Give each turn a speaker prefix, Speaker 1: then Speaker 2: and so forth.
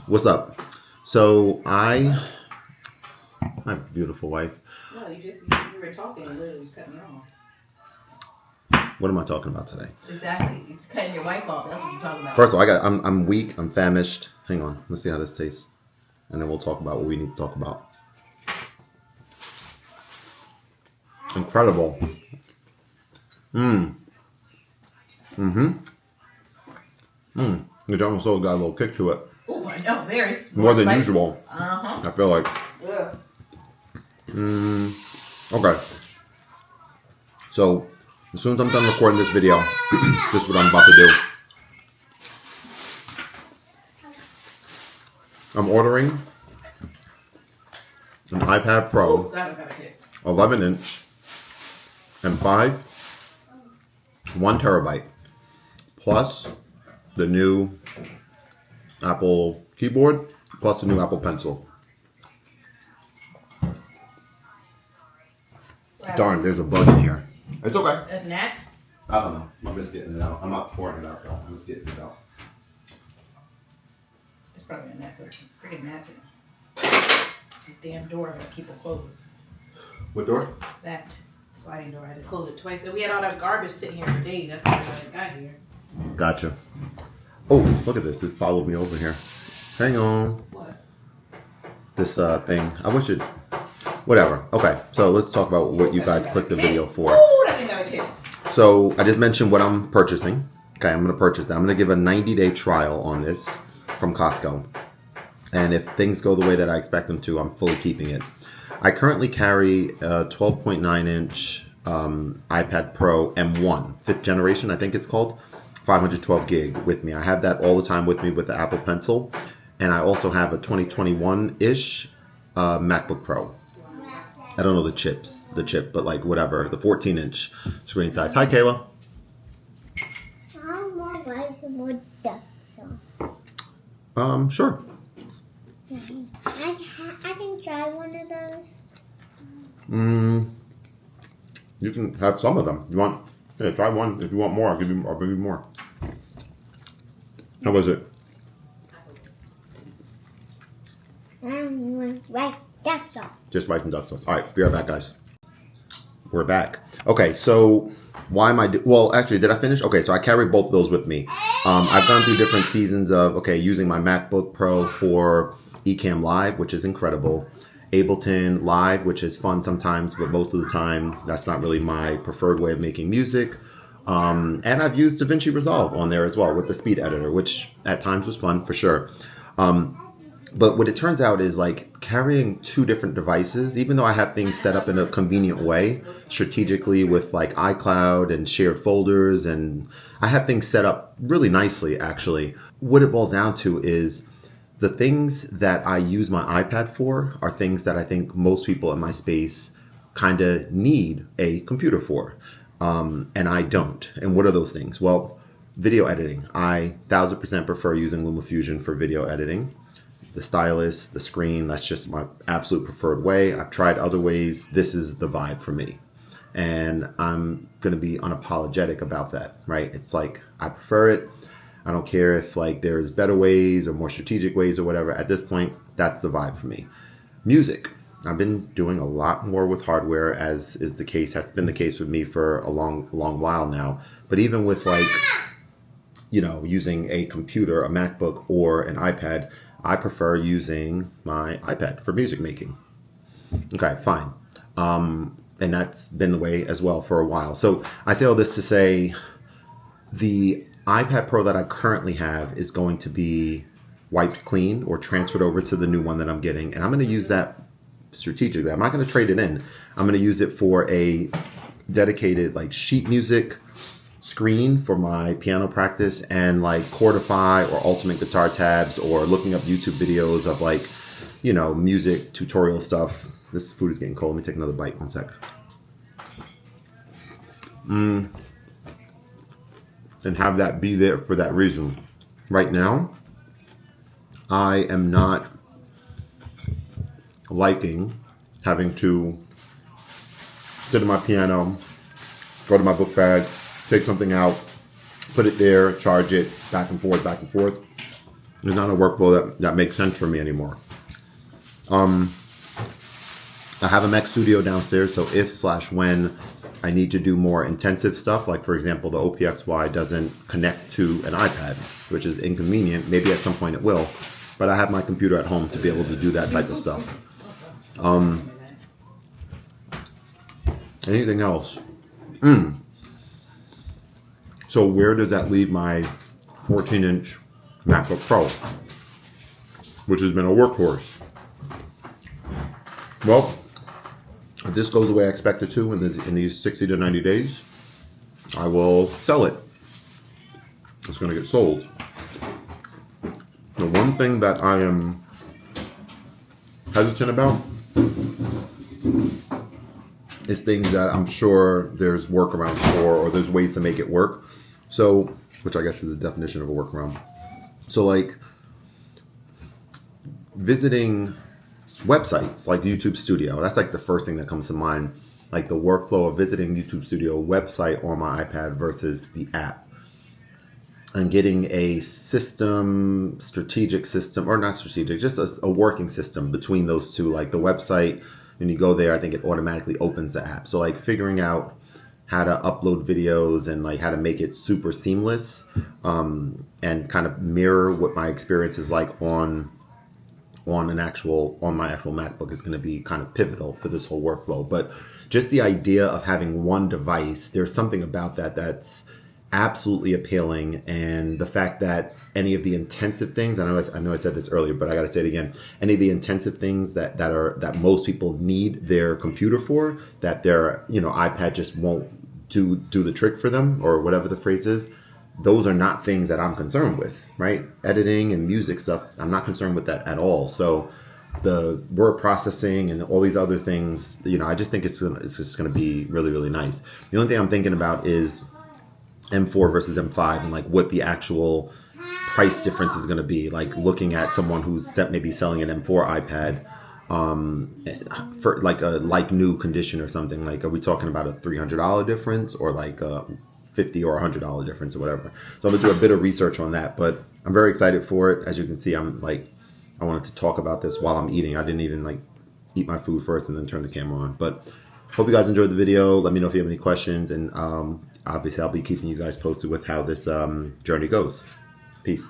Speaker 1: What's up? So my beautiful wife.
Speaker 2: No, you were talking and literally was cutting her off.
Speaker 1: What am I talking about today?
Speaker 2: Exactly. You're cutting your wife off. That's what you're talking about.
Speaker 1: First of all, I'm weak. I'm famished. Hang on. Let's see how this tastes, and then we'll talk about what we need to talk about. Incredible. The General Soul got a little kick to it.
Speaker 2: Oh, I know. Very.
Speaker 1: More than usual.
Speaker 2: Uh-huh.
Speaker 1: I feel like.
Speaker 2: Yeah.
Speaker 1: Okay. So, as soon as I'm done recording this video, this is what I'm about to do. I'm ordering an iPad Pro, 11 inch, and 1 terabyte, plus the new Apple keyboard, plus the new Apple Pencil. Darn, there's a bug in here. It's okay.
Speaker 2: A gnat?
Speaker 1: I don't know. I'm just getting it out. I'm not pouring it out, though. I'm just getting it out.
Speaker 2: It's probably a gnat person. Freaking gnats. The damn door, I gotta keep it closed.
Speaker 1: What door?
Speaker 2: That sliding door, I had to close it twice. And we had all that garbage sitting here for days after I got here.
Speaker 1: Gotcha. Oh, look at this. This followed me over here. Hang on.
Speaker 2: What?
Speaker 1: This thing. I wish it... Whatever. Okay, so let's talk about what you guys clicked the video for.
Speaker 2: Oh, that thing got a kick.
Speaker 1: So I just mentioned what I'm purchasing. Okay, I'm going to purchase that. I'm going to give a 90-day trial on this from Costco. And if things go the way that I expect them to, I'm fully keeping it. I currently carry a 12.9-inch iPad Pro M1, 5th generation, I think it's called, 512 gig with me. I have that all the time with me with the Apple Pencil. And I also have a 2021-ish MacBook Pro. I don't know the chip, but like whatever, the 14-inch screen size. Hi, Kayla. Sure.
Speaker 3: I can try one of those.
Speaker 1: You can have some of them. You want? Yeah, try one. If you want more, I'll give you more. How was it?
Speaker 3: Right, that's all.
Speaker 1: Just rice and duck sauce. All right, be right back, guys. We're back. Okay, so why am I... well, actually, did I finish? Okay, so I carry both of those with me. I've gone through different seasons of, using my MacBook Pro for Ecamm Live, which is incredible. Ableton Live, which is fun sometimes, but most of the time, that's not really my preferred way of making music. And I've used DaVinci Resolve on there as well with the speed editor, which at times was fun for sure. But what it turns out is like carrying 2 different devices, even though I have things set up in a convenient way, strategically with like iCloud and shared folders, and I have things set up really nicely, actually. What it boils down to is the things that I use my iPad for are things that I think most people in my space kind of need a computer for. And I don't. And what are those things? Well, video editing. I 1000% prefer using LumaFusion for video editing. The stylus, the screen, that's just my absolute preferred way. I've tried other ways. This is the vibe for me. And I'm going to be unapologetic about that, right? It's like, I prefer it. I don't care if like there's better ways or more strategic ways or whatever. At this point, that's the vibe for me. Music. I've been doing a lot more with hardware, as is the case, has been the case with me for a long while now. But even with like, using a computer, a MacBook or an iPad, I prefer using my iPad for music making. Okay, fine. And that's been the way as well for a while. So I say all this to say the iPad Pro that I currently have is going to be wiped clean or transferred over to the new one that I'm getting. And I'm going to use that strategically. I'm not going to trade it in. I'm going to use it for a dedicated like sheet music screen for my piano practice and like Chordify or Ultimate Guitar tabs or looking up YouTube videos of like, music tutorial stuff. This food is getting cold. Let me take another bite. 1 sec. And have that be there for that reason. Right now, I am not liking having to sit at my piano, go to my book bag, take something out, put it there, charge it, back and forth. It's not a workflow that makes sense for me anymore. I have a Mac Studio downstairs, so if/when I need to do more intensive stuff, like for example, the OPXY doesn't connect to an iPad, which is inconvenient. Maybe at some point it will, but I have my computer at home to be able to do that type of stuff. Anything else? So where does that leave my 14-inch MacBook Pro, which has been a workhorse? Well, if this goes the way I expect it to in these 60 to 90 days, I will sell it. It's going to get sold. The one thing that I am hesitant about is things that I'm sure there's workarounds for, or there's ways to make it work. So, which I guess is the definition of a workaround. So like visiting websites like YouTube Studio, that's like the first thing that comes to mind. Like the workflow of visiting YouTube Studio website on my iPad versus the app. And getting a strategic system, or not strategic, just a working system between those two. Like the website, when you go there, I think it automatically opens the app. So like figuring out how to upload videos and like how to make it super seamless, and kind of mirror what my experience is like on my actual MacBook is going to be kind of pivotal for this whole workflow. But just the idea of having one device, there's something about that that's absolutely appealing. And the fact that any of the intensive things, I know I said this earlier, but I got to say it again, any of the intensive things that most people need their computer for, that their iPad just won't do the trick for them, or whatever the phrase is, those are not things that I'm concerned with, right? Editing and music stuff, I'm not concerned with that at all. So the word processing and all these other things, I just think it's just going to be really, really nice. The only thing I'm thinking about is M4 versus M5, and like what the actual price difference is going to be. Like looking at someone who's maybe selling an M4 iPad for like a new condition or something. Like, are we talking about a $300 difference, or like a $50 or $100 difference, or whatever? So I'm gonna do a bit of research on that, but I'm very excited for it. As you can see, I wanted to talk about this while I'm eating. I didn't even like eat my food first and then turn the camera on. But hope you guys enjoyed the video. Let me know if you have any questions, and obviously I'll be keeping you guys posted with how this journey goes. Peace.